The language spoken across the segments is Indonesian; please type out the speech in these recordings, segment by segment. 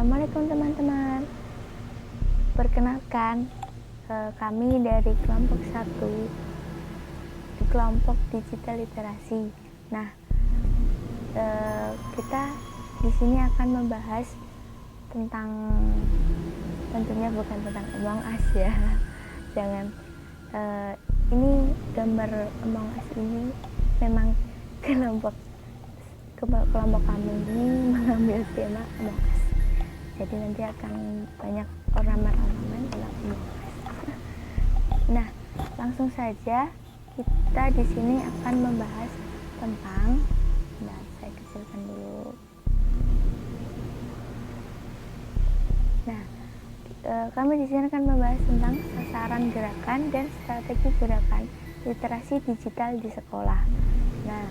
Assalamualaikum teman-teman. Perkenalkan, kami dari kelompok 1 di kelompok digital literasi. Nah, kita di sini akan membahas tentang, tentunya bukan tentang Among Us ya. Jangan, ini gambar Among Us ini memang kelompok kami ini mengambil tema Among Us. Jadi nanti akan banyak ornamen-ornamen dalam Among Us. Nah, langsung saja kita di sini akan membahas tentang, saya kecilkan dulu. Nah, kami di sini akan membahas tentang sasaran gerakan dan strategi gerakan literasi digital di sekolah. Nah,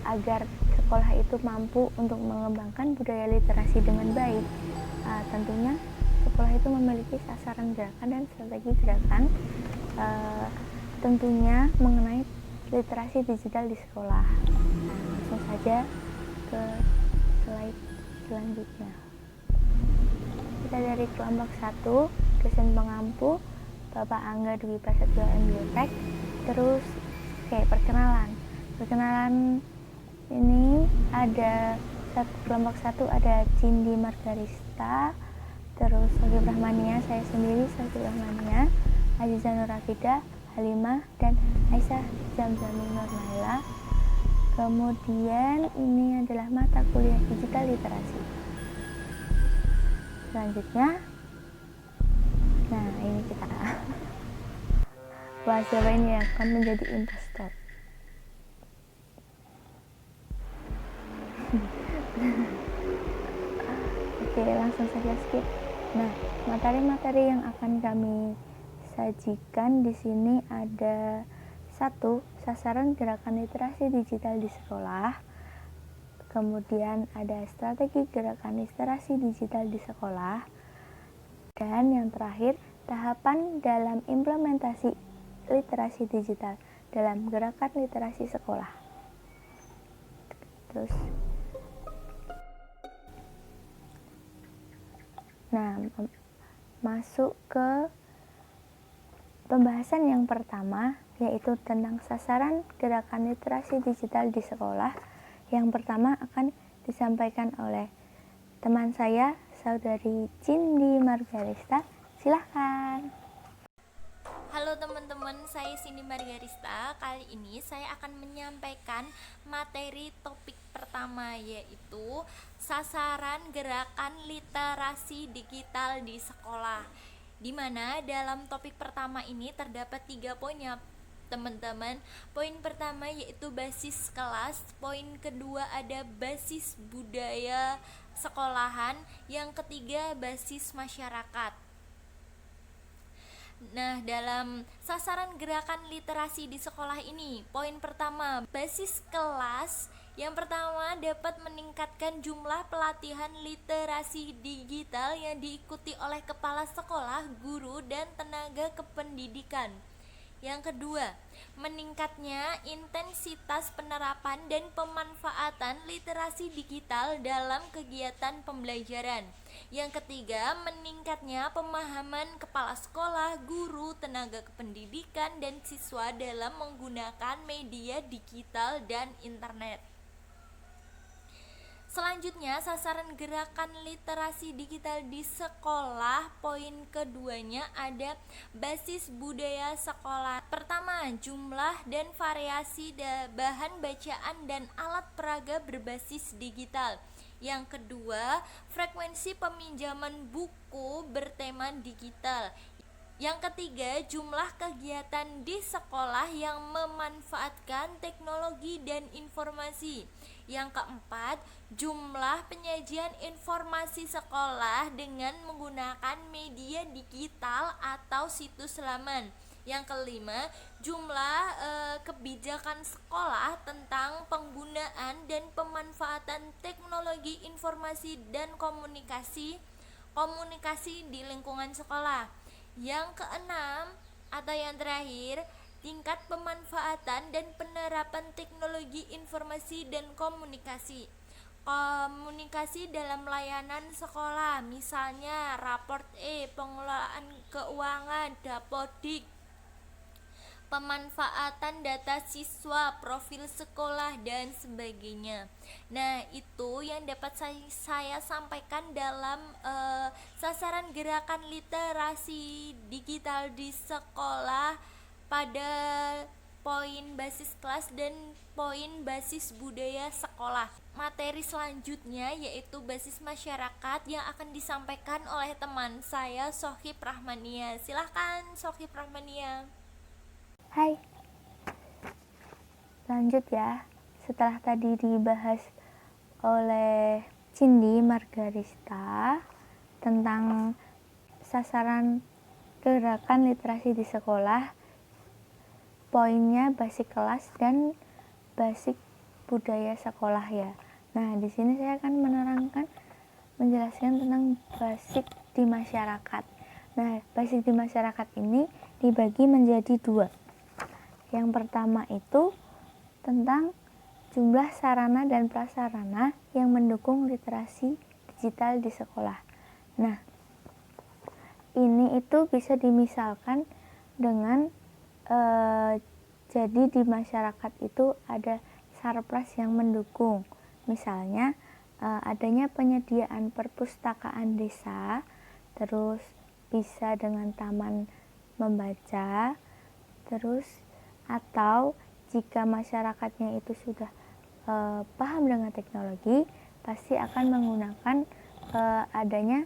agar sekolah itu mampu untuk mengembangkan budaya literasi dengan baik, tentunya sekolah itu memiliki sasaran gerakan dan strategi gerakan, tentunya mengenai literasi digital di sekolah. Nah, langsung saja ke slide selanjutnya. Kita dari kelompok 1, dosen pengampu Bapak Angga Dwi Prasetyo MBiotek. Terus perkenalan ini ada kelompok 1 ada Cindy Margarista, terus Sohib Rahmania, saya sendiri Sohib Rahmania, Aziza Nurafida, Halimah, dan Aisyah Jamzami Nurnaila. Kemudian ini adalah mata kuliah digital literasi. Selanjutnya, nah ini kita bahas siapa ini yang akan menjadi impostor. Oke, langsung saja skip. Nah, materi-materi yang akan kami sajikan di sini ada 1. Sasaran gerakan literasi digital di sekolah. Kemudian ada strategi gerakan literasi digital di sekolah. Dan yang terakhir, tahapan dalam implementasi literasi digital dalam gerakan literasi sekolah. Terus, nah, masuk ke pembahasan yang pertama, yaitu tentang sasaran gerakan literasi digital di sekolah. Yang pertama akan disampaikan oleh teman saya, saudari Cindy Margarista. Silahkan. Halo teman-teman, saya Cindy Margarista. Kali ini saya akan menyampaikan materi topik pertama, yaitu sasaran gerakan literasi digital di sekolah. Di mana dalam topik pertama ini terdapat 3 poin ya teman-teman. Poin pertama yaitu basis kelas, poin kedua ada basis budaya sekolahan, yang ketiga basis masyarakat. Nah, dalam sasaran gerakan literasi di sekolah ini, poin pertama, basis kelas. Yang pertama, dapat meningkatkan jumlah pelatihan literasi digital yang diikuti oleh kepala sekolah, guru, dan tenaga kependidikan. Yang kedua, meningkatnya intensitas penerapan dan pemanfaatan literasi digital dalam kegiatan pembelajaran. Yang ketiga, meningkatnya pemahaman kepala sekolah, guru, tenaga kependidikan, dan siswa dalam menggunakan media digital dan internet. Selanjutnya, sasaran gerakan literasi digital di sekolah. Poin keduanya ada basis budaya sekolah. Pertama, jumlah dan variasi bahan bacaan dan alat peraga berbasis digital. Yang kedua, frekuensi peminjaman buku bertema digital. Yang ketiga, jumlah kegiatan di sekolah yang memanfaatkan teknologi dan informasi. Yang keempat, jumlah penyajian informasi sekolah dengan menggunakan media digital atau situs laman. Yang kelima, jumlah kebijakan sekolah tentang penggunaan dan pemanfaatan teknologi informasi dan komunikasi di lingkungan sekolah. Yang keenam atau yang terakhir, tingkat pemanfaatan dan penerapan teknologi informasi dan komunikasi. komunikasi dalam layanan sekolah, misalnya raport pengelolaan keuangan, dapodik, pemanfaatan data siswa, profil sekolah, dan sebagainya. Nah, itu yang dapat saya sampaikan dalam sasaran gerakan literasi digital di sekolah pada poin basis kelas dan poin basis budaya sekolah. Materi selanjutnya yaitu basis masyarakat yang akan disampaikan oleh teman saya Sohib Rahmania. Silahkan Sohib Rahmania. Hai, lanjut ya. Setelah tadi dibahas oleh Cindy Margarista tentang sasaran gerakan literasi di sekolah, poinnya basic kelas dan basic budaya sekolah ya. Nah, di sini saya akan menjelaskan tentang basic di masyarakat. Nah, basic di masyarakat ini dibagi menjadi dua. Yang pertama itu tentang jumlah sarana dan prasarana yang mendukung literasi digital di sekolah. Nah, ini itu bisa dimisalkan dengan jadi di masyarakat itu ada sarpras yang mendukung. Misalnya adanya penyediaan perpustakaan desa, terus bisa dengan taman membaca, terus atau jika masyarakatnya itu sudah paham dengan teknologi, pasti akan menggunakan adanya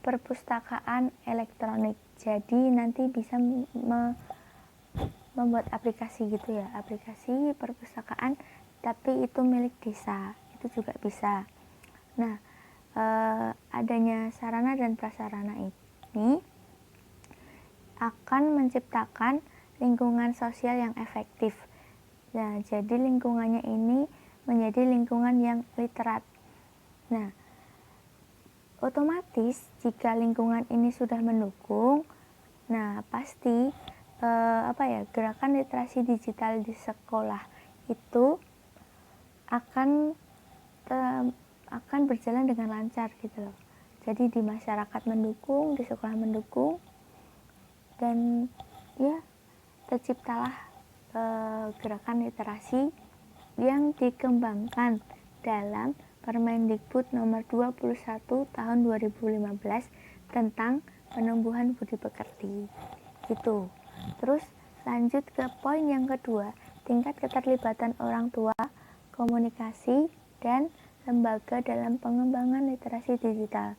perpustakaan elektronik. Jadi nanti bisa membuat aplikasi gitu ya, aplikasi perpustakaan tapi itu milik desa, itu juga bisa. Nah, adanya sarana dan prasarana ini akan menciptakan lingkungan sosial yang efektif. Nah, jadi lingkungannya ini menjadi lingkungan yang literat. Nah, otomatis jika lingkungan ini sudah mendukung, nah pasti gerakan literasi digital di sekolah itu akan berjalan dengan lancar gitu loh. Jadi di masyarakat mendukung, di sekolah mendukung, dan ya terciptalah gerakan literasi yang dikembangkan dalam Permendikbud nomor 21 tahun 2015 tentang penumbuhan budi pekerti gitu. Terus lanjut ke poin yang kedua, tingkat keterlibatan orang tua, komunikasi, dan lembaga dalam pengembangan literasi digital.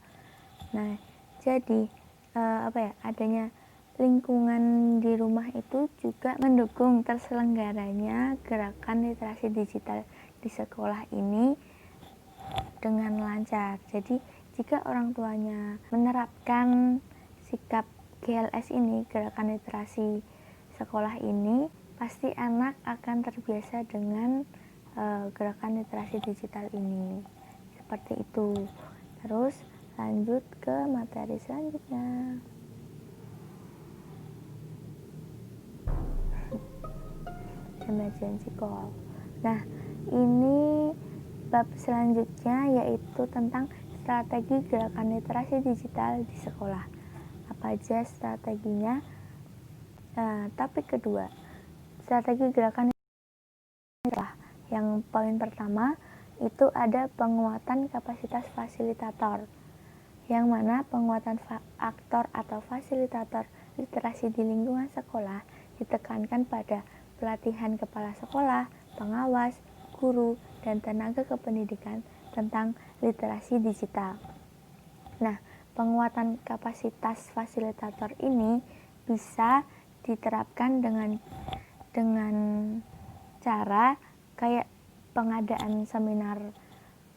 Nah, jadi adanya lingkungan di rumah itu juga mendukung terselenggaranya gerakan literasi digital di sekolah ini dengan lancar. Jadi jika orang tuanya menerapkan sikap GLS ini, gerakan literasi sekolah ini, pasti anak akan terbiasa dengan gerakan literasi digital ini. Seperti itu. Terus lanjut ke materi selanjutnya. Emergency call. Nah, ini bab selanjutnya yaitu tentang strategi gerakan literasi digital di sekolah. Apa aja strateginya? Topik kedua, strategi gerakan sekolah. Yang poin pertama itu ada penguatan kapasitas fasilitator, yang mana penguatan aktor atau fasilitator literasi di lingkungan sekolah ditekankan pada pelatihan kepala sekolah, pengawas, guru, dan tenaga kependidikan tentang literasi digital. Nah, penguatan kapasitas fasilitator ini bisa diterapkan dengan cara kayak pengadaan seminar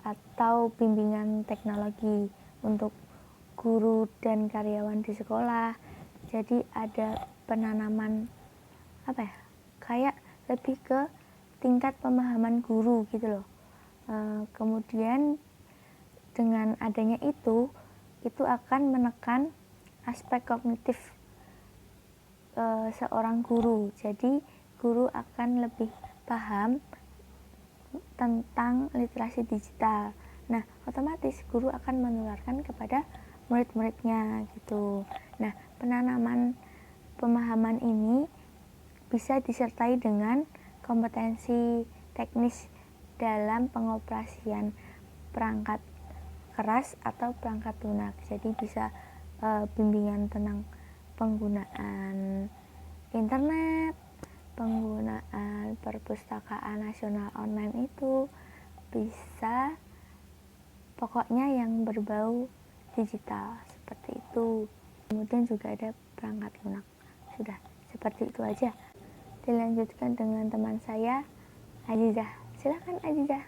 atau bimbingan teknologi untuk guru dan karyawan di sekolah. Jadi ada penanaman kayak lebih ke tingkat pemahaman guru gitu loh. Kemudian dengan adanya itu akan menekan aspek kognitif seorang guru. Jadi guru akan lebih paham tentang literasi digital. Nah, otomatis guru akan menularkan kepada murid-muridnya gitu. Nah, penanaman pemahaman ini bisa disertai dengan kompetensi teknis dalam pengoperasian perangkat keras atau perangkat lunak. Jadi bisa bimbingan tentang penggunaan internet, penggunaan perpustakaan nasional online itu bisa, pokoknya yang berbau digital seperti itu. Kemudian juga ada perangkat lunak. Sudah, seperti itu aja. Dilanjutkan dengan teman saya, Azizah. Silakan Azizah.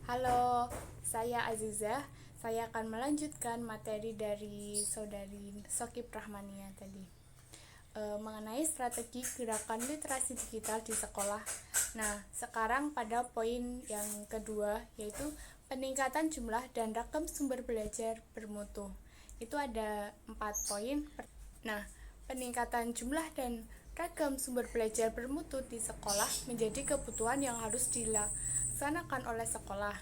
Halo, saya Azizah. Saya akan melanjutkan materi dari saudari Sokip Rahmania tadi mengenai strategi gerakan literasi digital di sekolah. Nah, sekarang pada poin yang kedua, yaitu peningkatan jumlah dan ragam sumber belajar bermutu. Itu ada 4 poin. Nah, peningkatan jumlah dan ragam sumber belajar bermutu di sekolah menjadi kebutuhan yang harus dilaksanakan oleh sekolah.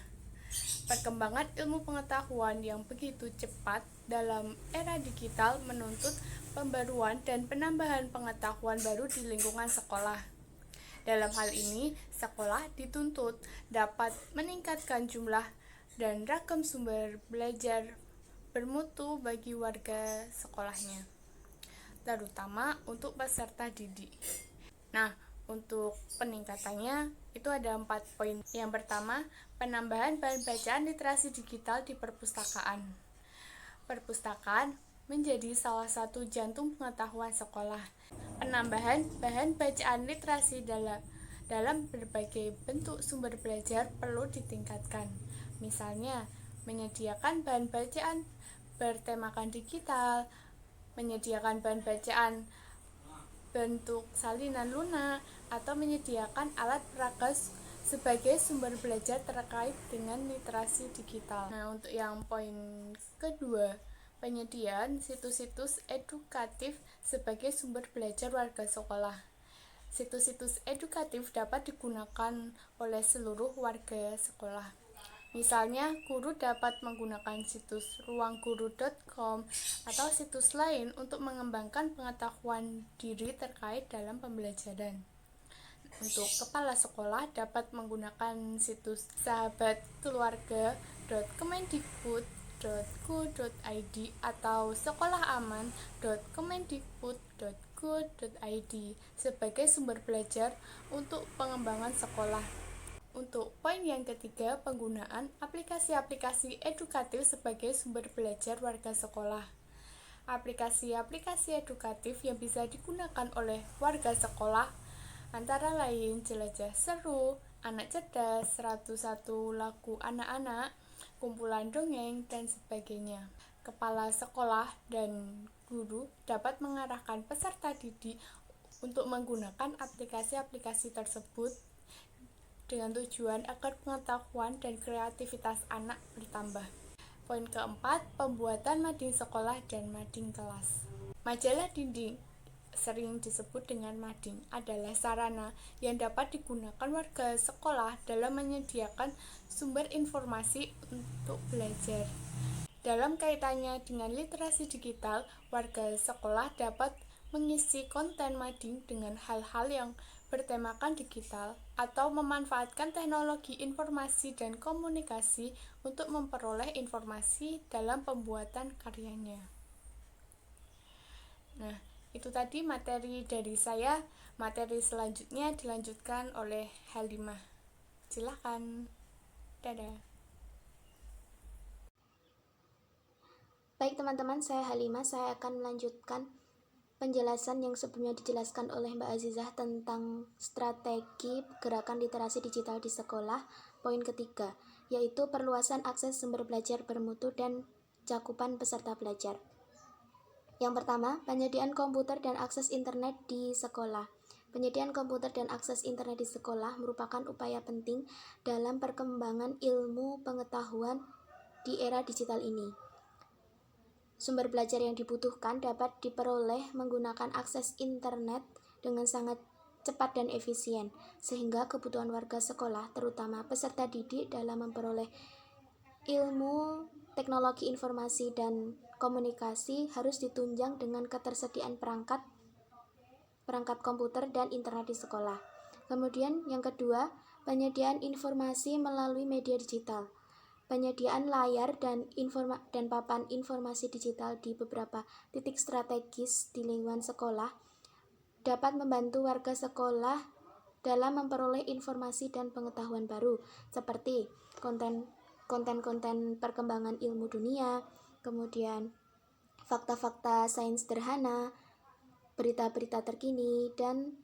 Perkembangan ilmu pengetahuan yang begitu cepat dalam era digital menuntut pembaruan dan penambahan pengetahuan baru di lingkungan sekolah. Dalam hal ini, sekolah dituntut dapat meningkatkan jumlah dan ragam sumber belajar bermutu bagi warga sekolahnya, terutama untuk peserta didik. Nah, untuk peningkatannya itu ada 4 poin. Yang pertama, penambahan bahan bacaan literasi digital di perpustakaan. Perpustakaan menjadi salah satu jantung pengetahuan sekolah. Penambahan bahan bacaan literasi dalam berbagai bentuk sumber belajar perlu ditingkatkan. Misalnya, menyediakan bahan bacaan bertemakan digital, menyediakan bahan bacaan bentuk salinan lunak, atau menyediakan alat peraga sebagai sumber belajar terkait dengan literasi digital. Nah, untuk yang poin kedua, penyediaan situs-situs edukatif sebagai sumber belajar warga sekolah. Situs-situs edukatif dapat digunakan oleh seluruh warga sekolah. Misalnya, guru dapat menggunakan situs ruangguru.com atau situs lain untuk mengembangkan pengetahuan diri terkait dalam pembelajaran. Untuk kepala sekolah dapat menggunakan situs sahabatkkeluarga.kemendikbud.go.id atau sekolahaman.kemendikbud.go.id sebagai sumber belajar untuk pengembangan sekolah. Untuk poin yang ketiga, penggunaan aplikasi-aplikasi edukatif sebagai sumber belajar warga sekolah. Aplikasi-aplikasi edukatif yang bisa digunakan oleh warga sekolah antara lain Jelajah Seru, Anak Cerdas, 101 Lagu Anak-anak, Kumpulan Dongeng, dan sebagainya. Kepala sekolah dan guru dapat mengarahkan peserta didik untuk menggunakan aplikasi-aplikasi tersebut dengan tujuan agar pengetahuan dan kreativitas anak bertambah. Poin keempat, pembuatan mading sekolah dan mading kelas. Majalah dinding, sering disebut dengan mading, adalah sarana yang dapat digunakan warga sekolah dalam menyediakan sumber informasi untuk belajar. Dalam kaitannya dengan literasi digital, warga sekolah dapat mengisi konten mading dengan hal-hal yang bertemakan digital atau memanfaatkan teknologi informasi dan komunikasi untuk memperoleh informasi dalam pembuatan karyanya. Nah, itu tadi materi dari saya. Materi selanjutnya dilanjutkan oleh Halimah. Silakan. Dadah. Baik teman-teman, saya Halimah. Saya akan melanjutkan penjelasan yang sebelumnya dijelaskan oleh Mbak Azizah tentang strategi gerakan literasi digital di sekolah. Poin ketiga, yaitu perluasan akses sumber belajar bermutu dan cakupan peserta belajar. Yang pertama, penyediaan komputer dan akses internet di sekolah. Penyediaan komputer dan akses internet di sekolah merupakan upaya penting dalam perkembangan ilmu pengetahuan di era digital ini. Sumber belajar yang dibutuhkan dapat diperoleh menggunakan akses internet dengan sangat cepat dan efisien, sehingga kebutuhan warga sekolah, terutama peserta didik dalam memperoleh ilmu teknologi informasi dan komunikasi harus ditunjang dengan ketersediaan perangkat komputer dan internet di sekolah. Kemudian yang kedua, penyediaan informasi melalui media digital. Penyediaan layar dan papan informasi digital di beberapa titik strategis di lingkungan sekolah dapat membantu warga sekolah dalam memperoleh informasi dan pengetahuan baru, seperti konten-konten perkembangan ilmu dunia, kemudian fakta-fakta sains sederhana, berita-berita terkini, dan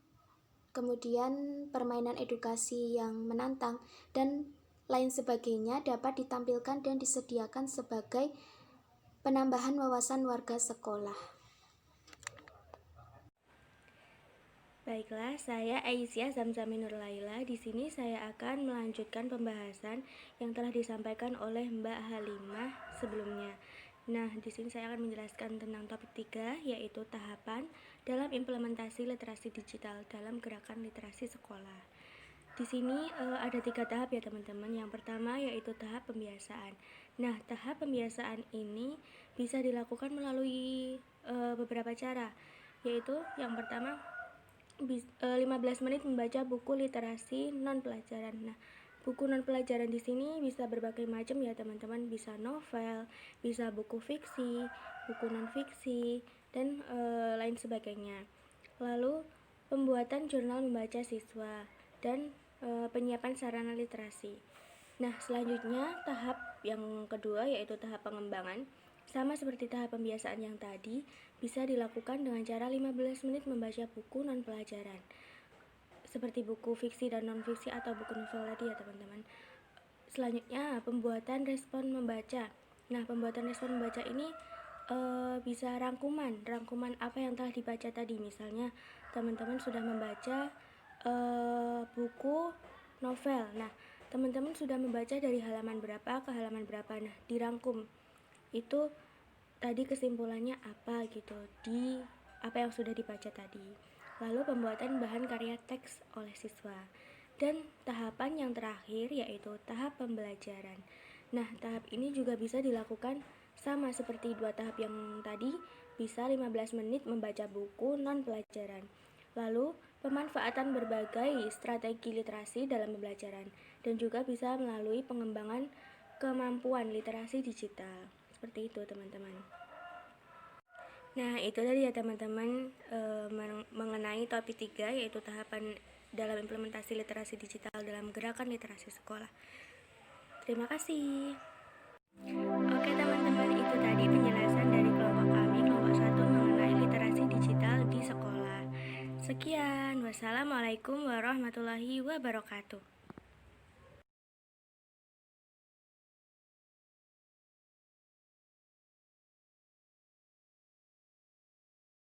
kemudian permainan edukasi yang menantang, dan lain sebagainya dapat ditampilkan dan disediakan sebagai penambahan wawasan warga sekolah. Baiklah, saya Aisyah Zamzami Nur Laila. Di sini saya akan melanjutkan pembahasan yang telah disampaikan oleh Mbak Halimah sebelumnya. Nah, di sini saya akan menjelaskan tentang topik 3, yaitu tahapan dalam implementasi literasi digital dalam gerakan literasi sekolah. Di sini ada 3 tahap ya teman-teman. Yang pertama yaitu tahap pembiasaan. Nah, tahap pembiasaan ini bisa dilakukan melalui beberapa cara, yaitu yang pertama 15 menit membaca buku literasi non pelajaran. Nah, buku non pelajaran di sini bisa berbagai macam ya teman-teman, bisa novel, bisa buku fiksi, buku non fiksi, dan lain sebagainya. Lalu pembuatan jurnal membaca siswa dan penyiapan sarana literasi. Nah, selanjutnya tahap yang kedua yaitu tahap pengembangan. Sama seperti tahap pembiasaan yang tadi, bisa dilakukan dengan cara 15 menit membaca buku non pelajaran, seperti buku fiksi dan non fiksi atau buku novel tadi ya teman-teman. Selanjutnya pembuatan respon membaca. Nah, pembuatan respon membaca ini bisa rangkuman apa yang telah dibaca tadi. Misalnya teman-teman sudah membaca buku novel. Nah, teman-teman sudah membaca dari halaman berapa ke halaman berapa. Nah, dirangkum. Itu tadi kesimpulannya apa gitu di apa yang sudah dibaca tadi. Lalu pembuatan bahan karya teks oleh siswa. Dan tahapan yang terakhir yaitu tahap pembelajaran. Nah, tahap ini juga bisa dilakukan sama seperti 2 tahap yang tadi, bisa 15 menit membaca buku non pelajaran. Lalu pemanfaatan berbagai strategi literasi dalam pembelajaran, dan juga bisa melalui pengembangan kemampuan literasi digital. Seperti itu teman-teman. Nah, itu tadi ya teman-teman mengenai topik 3 yaitu tahapan dalam implementasi literasi digital dalam gerakan literasi sekolah. Terima kasih. Oke teman-teman, itu tadi penjelasan dari kelompok kami, kelompok 1 mengenai literasi digital di sekolah. Sekian, wassalamualaikum warahmatullahi wabarakatuh.